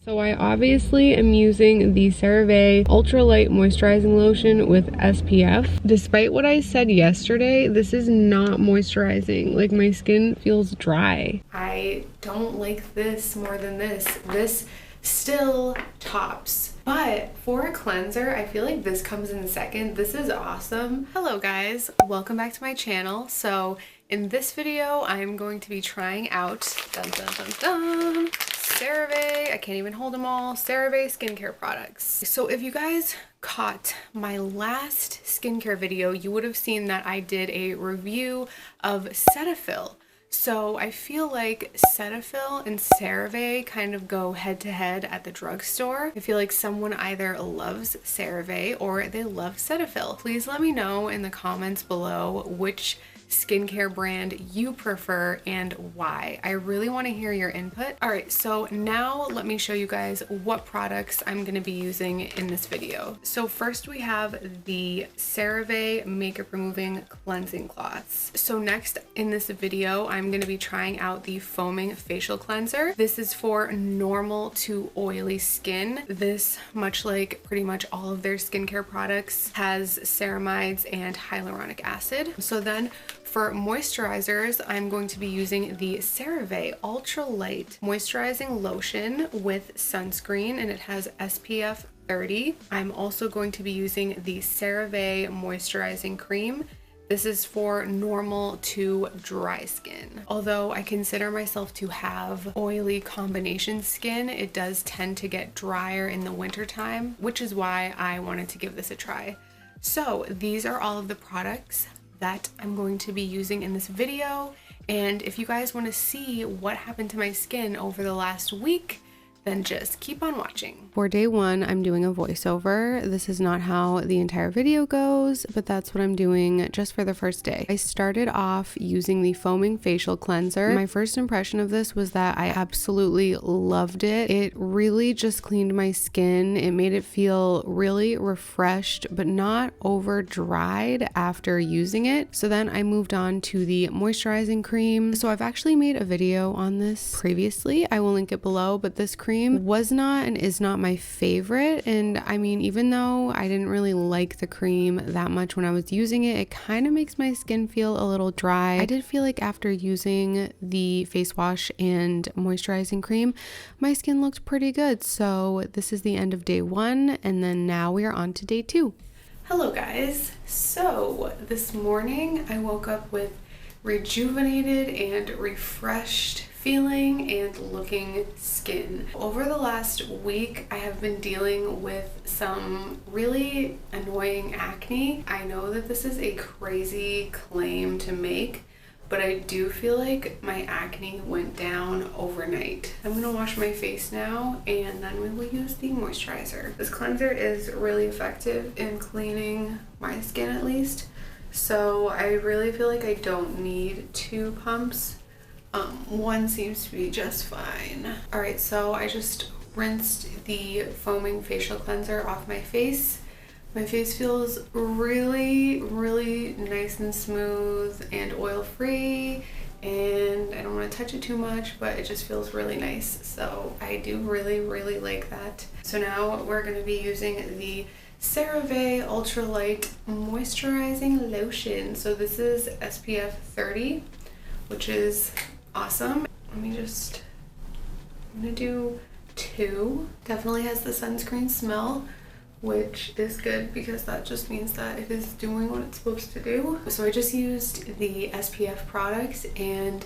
So I obviously am using the CeraVe Ultralight Moisturizing Lotion with SPF. Despite what I said yesterday, this is not moisturizing. Like, my skin feels dry. I don't like this more than this. This still tops. But for a cleanser, I feel like this comes in second. This is awesome. Hello guys, welcome back to my channel. So in this video, I'm going to be trying out CeraVe, I can't even hold them all, CeraVe skincare products. So if you guys caught my last skincare video, you would have seen that I did a review of Cetaphil. So I feel like Cetaphil and CeraVe kind of go head to head at the drugstore. I feel like someone either loves CeraVe or they love Cetaphil. Please let me know in the comments below which skincare brand you prefer and why. I really want to hear your input. All right, so now let me show you guys what products I'm going to be using in this video. So first we have the CeraVe makeup removing cleansing cloths. So next in this video, I'm going to be trying out the foaming facial cleanser. This is for normal to oily skin. This, much like pretty much all of their skincare products, has ceramides and hyaluronic acid. So then for moisturizers, I'm going to be using the CeraVe Ultra Light Moisturizing Lotion with sunscreen, and it has SPF 30. I'm also going to be using the CeraVe Moisturizing Cream. This is for normal to dry skin. Although I consider myself to have oily combination skin, it does tend to get drier in the wintertime, which is why I wanted to give this a try. So these are all of the products that I'm going to be using in this video, and if you guys want to see what happened to my skin over the last week, then just keep on watching. For day one, I'm doing a voiceover. This is not how the entire video goes, but that's what I'm doing just for the first day. I started off using the foaming facial cleanser. My first impression of this was that I absolutely loved it. It really just cleaned my skin. It made it feel really refreshed, but not over dried after using it. So then I moved on to the moisturizing cream. So I've actually made a video on this previously. I will link it below, but this cream was not and is not my favorite. And I mean, even though I didn't really like the cream that much when I was using it, it kind of makes my skin feel a little dry. I did feel like after using the face wash and moisturizing cream, my skin looked pretty good. So this is the end of day one, and then now we are on to day two. Hello guys. So this morning I woke up with rejuvenated and refreshed feeling and looking skin. Over the last week, I have been dealing with some really annoying acne. I know that this is a crazy claim to make, but I do feel like my acne went down overnight. I'm gonna wash my face now, and then we will use the moisturizer. This cleanser is really effective in cleaning my skin, at least. So I really feel like I don't need 2 pumps. One seems to be just fine. All right, so I just rinsed the foaming facial cleanser off my face. My face feels really, really nice and smooth and oil-free, and I don't want to touch it too much, but it just feels really nice. So I do really, really like that. So now we're going to be using the CeraVe Ultra Light Moisturizing Lotion. So this is SPF 30, which is awesome. I'm gonna do 2. Definitely has the sunscreen smell, which is good because that just means that it is doing what it's supposed to do. So I just used the SPF products, and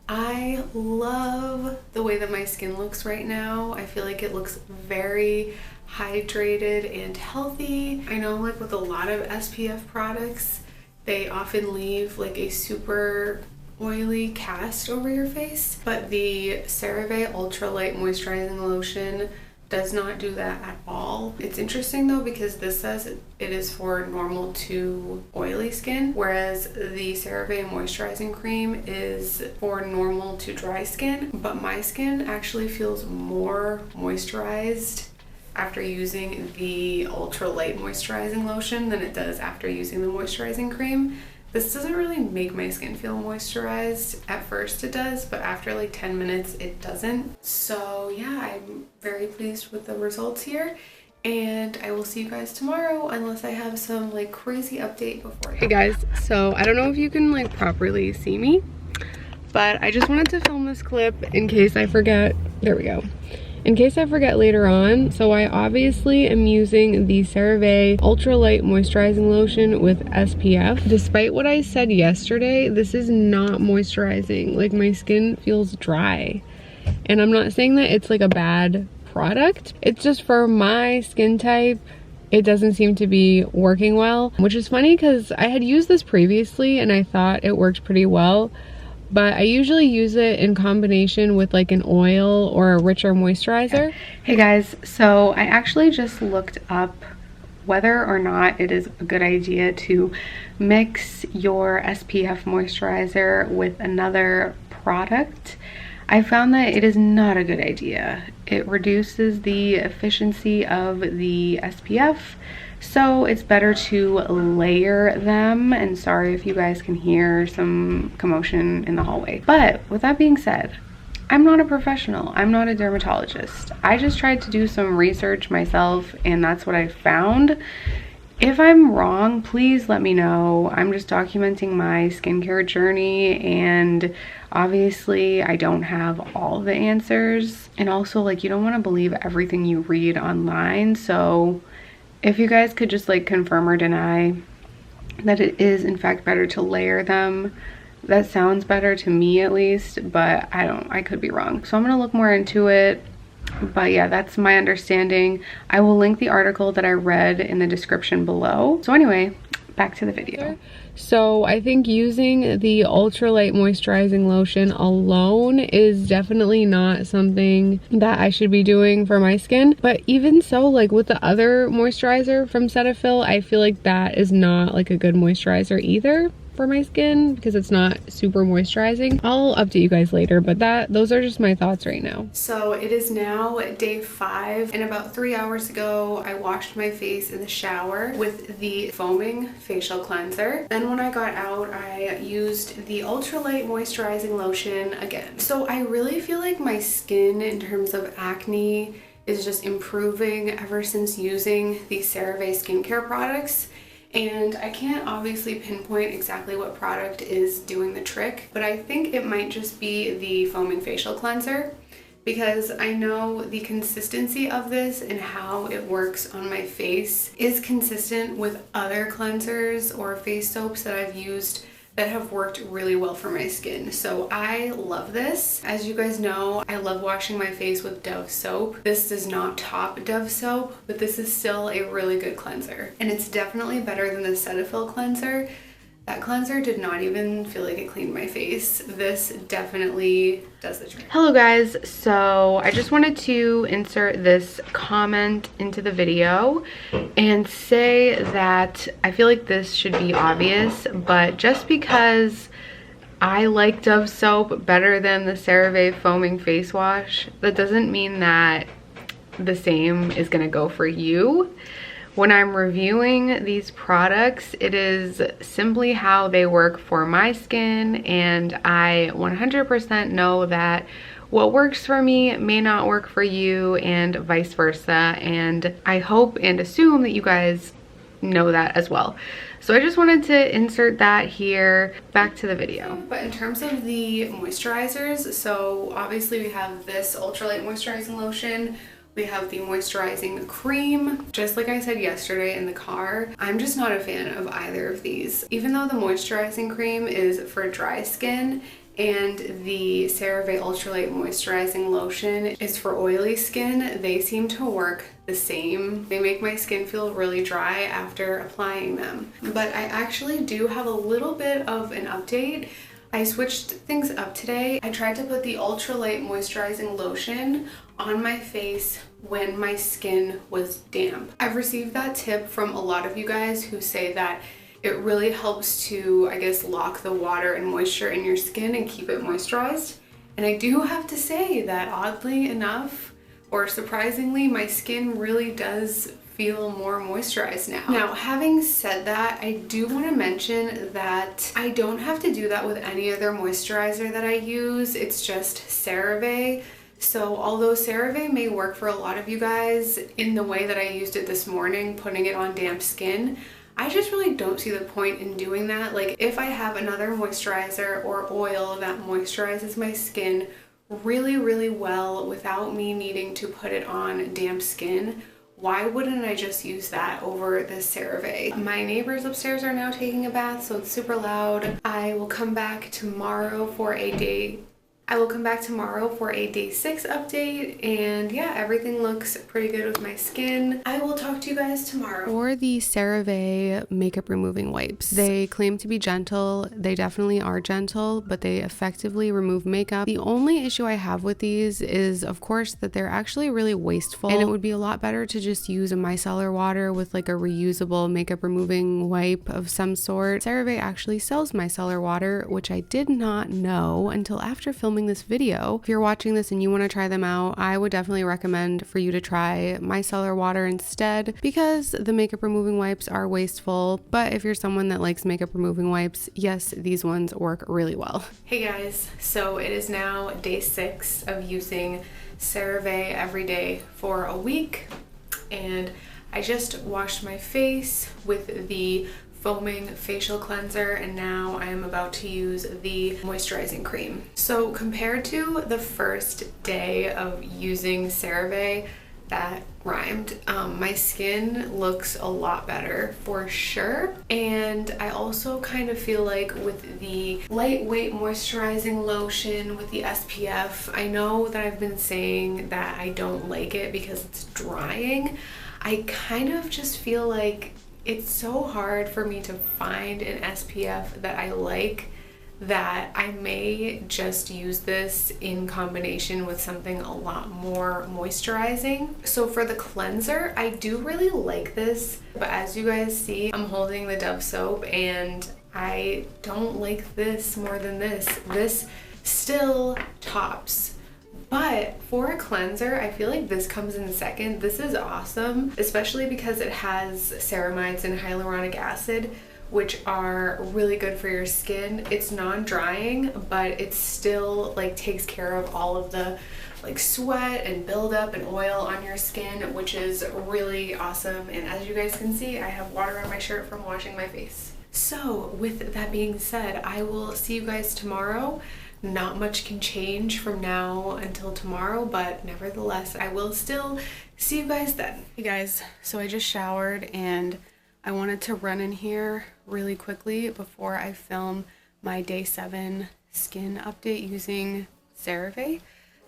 I love the way that my skin looks right now. I feel like it looks very hydrated and healthy. I know, like with a lot of SPF products, they often leave like a super oily cast over your face, but the CeraVe Ultra Light Moisturizing Lotion does not do that at all. It's interesting though, because this says it is for normal to oily skin, whereas the CeraVe Moisturizing Cream is for normal to dry skin, but my skin actually feels more moisturized after using the Ultra Light Moisturizing Lotion than it does after using the moisturizing cream. This doesn't really make my skin feel moisturized. At first it does, but after like 10 minutes it doesn't. So yeah, I'm very pleased with the results here. And I will see you guys tomorrow unless I have some like crazy update before that. Hey guys, so I don't know if you can like properly see me, but I just wanted to film this clip in case I forget. There we go. In case I forget later on. So I obviously am using the CeraVe Ultralight Moisturizing Lotion with SPF. Despite what I said yesterday, this is not moisturizing. Like, my skin feels dry. And I'm not saying that it's like a bad product. It's just for my skin type, it doesn't seem to be working well, which is funny because I had used this previously and I thought it worked pretty well. But I usually use it in combination with like an oil or a richer moisturizer. Hey guys, so I actually just looked up whether or not it is a good idea to mix your SPF moisturizer with another product. I found that it is not a good idea. It reduces the efficiency of the SPF. So it's better to layer them, and sorry if you guys can hear some commotion in the hallway. But with that being said, I'm not a professional. I'm not a dermatologist. I just tried to do some research myself and that's what I found. If I'm wrong, please let me know. I'm just documenting my skincare journey, and obviously I don't have all the answers. And also, like, you don't want to believe everything you read online, so if you guys could just like confirm or deny that it is in fact better to layer them. That sounds better to me at least, but I could be wrong. So I'm gonna look more into it. But yeah, that's my understanding. I will link the article that I read in the description below. So anyway, back to the video. So I think using the ultralight moisturizing lotion alone is definitely not something that I should be doing for my skin. But even so, like with the other moisturizer from Cetaphil, I feel like that is not like a good moisturizer either for my skin because it's not super moisturizing. I'll update you guys later, but those are just my thoughts right now. So it is now day 5, and about 3 hours ago I washed my face in the shower with the foaming facial cleanser. Then when I got out, I used the ultralight moisturizing lotion again. So I really feel like my skin in terms of acne is just improving ever since using the CeraVe skincare products. And I can't obviously pinpoint exactly what product is doing the trick, but I think it might just be the foaming facial cleanser, because I know the consistency of this and how it works on my face is consistent with other cleansers or face soaps that I've used that have worked really well for my skin. So I love this. As you guys know, I love washing my face with Dove soap. This does not top Dove soap, but this is still a really good cleanser. And it's definitely better than the Cetaphil cleanser. That cleanser did not even feel like it cleaned my face. This definitely does the trick. Hello guys, so I just wanted to insert this comment into the video and say that I feel like this should be obvious, but just because I like Dove soap better than the CeraVe foaming face wash, that doesn't mean that the same is gonna go for you. When I'm reviewing these products, it is simply how they work for my skin, and I 100% know that what works for me may not work for you and vice versa, and I hope and assume that you guys know that as well. So I just wanted to insert that here. Back to the video. But in terms of the moisturizers, so obviously we have this ultralight moisturizing lotion. We have the moisturizing cream. Just like I said yesterday in the car, I'm just not a fan of either of these. Even though the moisturizing cream is for dry skin and the CeraVe Ultralight Moisturizing Lotion is for oily skin, they seem to work the same. They make my skin feel really dry after applying them. But I actually do have a little bit of an update. I switched things up today. I tried to put the ultralight moisturizing lotion on my face when my skin was damp. I've received that tip from a lot of you guys who say that it really helps to, I guess, lock the water and moisture in your skin and keep it moisturized. And I do have to say that oddly enough, or surprisingly, my skin really does feel more moisturized now. Now, having said that, I do want to mention that I don't have to do that with any other moisturizer that I use. It's just CeraVe. So although CeraVe may work for a lot of you guys in the way that I used it this morning, putting it on damp skin, I just really don't see the point in doing that. Like, if I have another moisturizer or oil that moisturizes my skin really, really well without me needing to put it on damp skin, why wouldn't I just use that over the CeraVe? My neighbors upstairs are now taking a bath, so it's super loud. I will come back tomorrow for a day 6 update, and yeah, everything looks pretty good with my skin. I will talk to you guys tomorrow. For the CeraVe makeup removing wipes, they claim to be gentle. They definitely are gentle, but they effectively remove makeup. The only issue I have with these is, of course, that they're actually really wasteful, and it would be a lot better to just use a micellar water with like a reusable makeup removing wipe of some sort. CeraVe actually sells micellar water, which I did not know until after filming this video. If you're watching this and you want to try them out, I would definitely recommend for you to try micellar water instead, because the makeup removing wipes are wasteful. But if you're someone that likes makeup removing wipes, yes, these ones work really well. Hey guys, so it is now day 6 of using CeraVe every day for a week, and I just washed my face with the foaming facial cleanser, and now I am about to use the moisturizing cream. So compared to the first day of using CeraVe, that rhymed, my skin looks a lot better for sure. And I also kind of feel like with the lightweight moisturizing lotion with the SPF, I know that I've been saying that I don't like it because it's drying. I kind of just feel like it's so hard for me to find an SPF that I like, that I may just use this in combination with something a lot more moisturizing. So for the cleanser, I do really like this, but as you guys see, I'm holding the Dove soap and I don't like this more than this. This still tops. But for a cleanser, I feel like this comes in second. This is awesome, especially because it has ceramides and hyaluronic acid, which are really good for your skin. It's non-drying, but it still like takes care of all of the like sweat and buildup and oil on your skin, which is really awesome. And as you guys can see, I have water on my shirt from washing my face. So with that being said, I will see you guys tomorrow. Not much can change from now until tomorrow, but nevertheless, I will still see you guys then. Hey guys, so I just showered and I wanted to run in here really quickly before I film my day 7 skin update using CeraVe,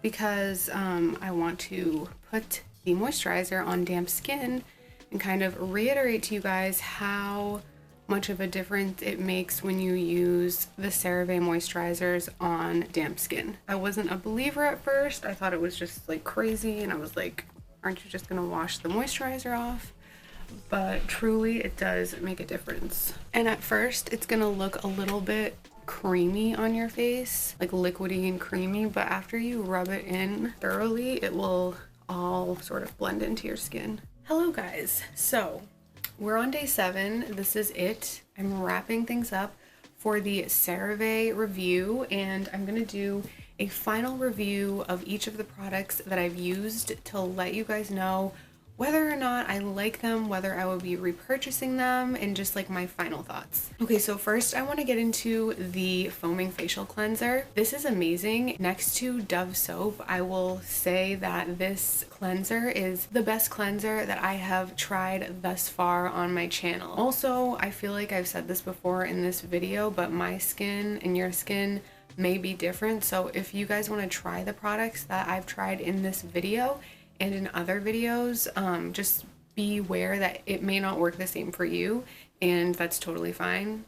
because I want to put the moisturizer on damp skin and kind of reiterate to you guys how much of a difference it makes when you use the CeraVe moisturizers on damp skin. I wasn't a believer at first. I thought it was just like crazy, and I was like, aren't you just gonna wash the moisturizer off? But truly it does make a difference. And at first it's gonna look a little bit creamy on your face, like liquidy and creamy, but after you rub it in thoroughly, it will all sort of blend into your skin. Hello guys, so we're on day 7. This is it. I'm wrapping things up for the CeraVe review, and I'm gonna do a final review of each of the products that I've used to let you guys know whether or not I like them, whether I will be repurchasing them, and just like my final thoughts. Okay, so first I want to get into the foaming facial cleanser. This is amazing. Next to Dove soap, I will say that this cleanser is the best cleanser that I have tried thus far on my channel. Also, I feel like I've said this before in this video, but my skin and your skin may be different. So if you guys want to try the products that I've tried in this video and in other videos, just be aware that it may not work the same for you, and that's totally fine.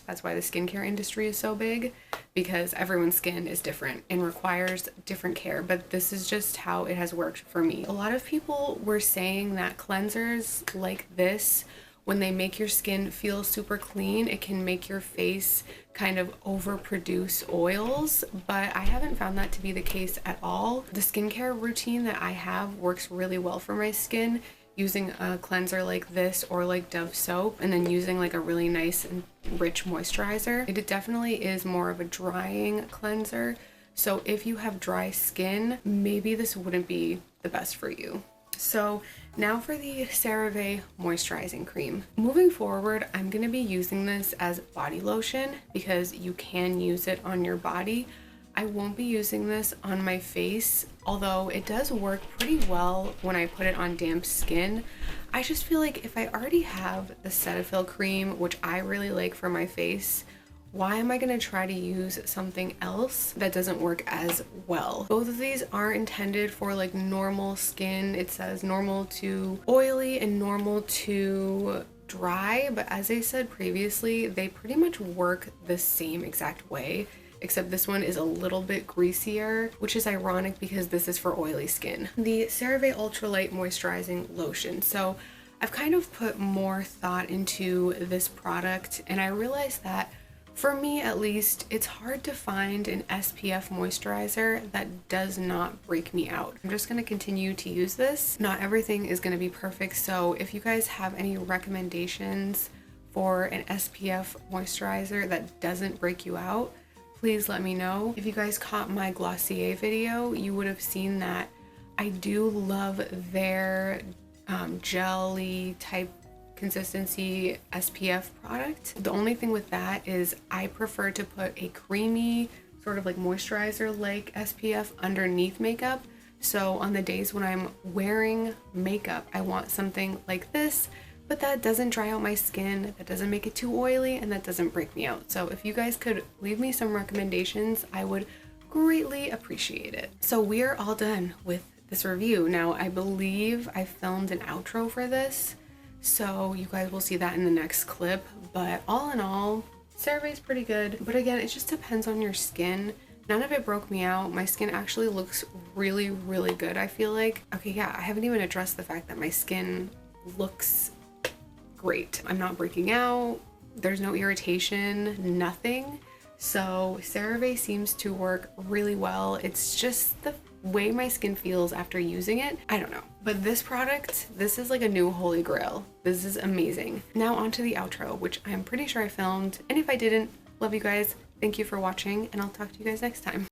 That's why the skincare industry is so big, because everyone's skin is different and requires different care, but this is just how it has worked for me. A lot of people were saying that cleansers like this, when they make your skin feel super clean, it can make your face kind of overproduce oils, but I haven't found that to be the case at all. The skincare routine that I have works really well for my skin. using a cleanser like this or like Dove soap and then using like a really nice and rich moisturizer. It definitely is more of a drying cleanser. So if you have dry skin, maybe this wouldn't be the best for you. So now for the CeraVe moisturizing cream. Moving forward, I'm going to be using this as body lotion because you can use it on your body. I won't be using this on my face, although it does work pretty well when I put it on damp skin. I just feel like if I already have the Cetaphil cream, which I really like for my face, why am I going to try to use something else that doesn't work as well? Both of these are intended for like normal skin. It says normal to oily and normal to dry, but as I said previously, they pretty much work the same exact way, except this one is a little bit greasier, which is ironic because this is for oily skin. The CeraVe Ultralight Moisturizing Lotion. So I've kind of put more thought into this product, and I realized that for me at least, it's hard to find an SPF moisturizer that does not break me out. I'm just going to continue to use this. Not everything is going to be perfect, so if you guys have any recommendations for an SPF moisturizer that doesn't break you out, please let me know. If you guys caught my Glossier video, you would have seen that I do love their jelly type consistency SPF product. The only thing with that is I prefer to put a creamy sort of like moisturizer like SPF underneath makeup. So on the days when I'm wearing makeup, I want something like this, but that doesn't dry out my skin, that doesn't make it too oily, and that doesn't break me out. So if you guys could leave me some recommendations, I would greatly appreciate it. So we are all done with this review. Now I believe I filmed an outro for this, so you guys will see that in the next clip, but all in all, CeraVe is pretty good, but again, it just depends on your skin. None of it broke me out. My skin actually looks really, really good, I feel like. Okay, yeah, I haven't even addressed the fact that my skin looks great. I'm not breaking out, there's no irritation, nothing. So CeraVe seems to work really well. It's just the way my skin feels after using it, I don't know. But this product, this is like a new holy grail. This is amazing. Now on to the outro, which I'm pretty sure I filmed, and if I didn't, love you guys. Thank you for watching, and I'll talk to you guys next time.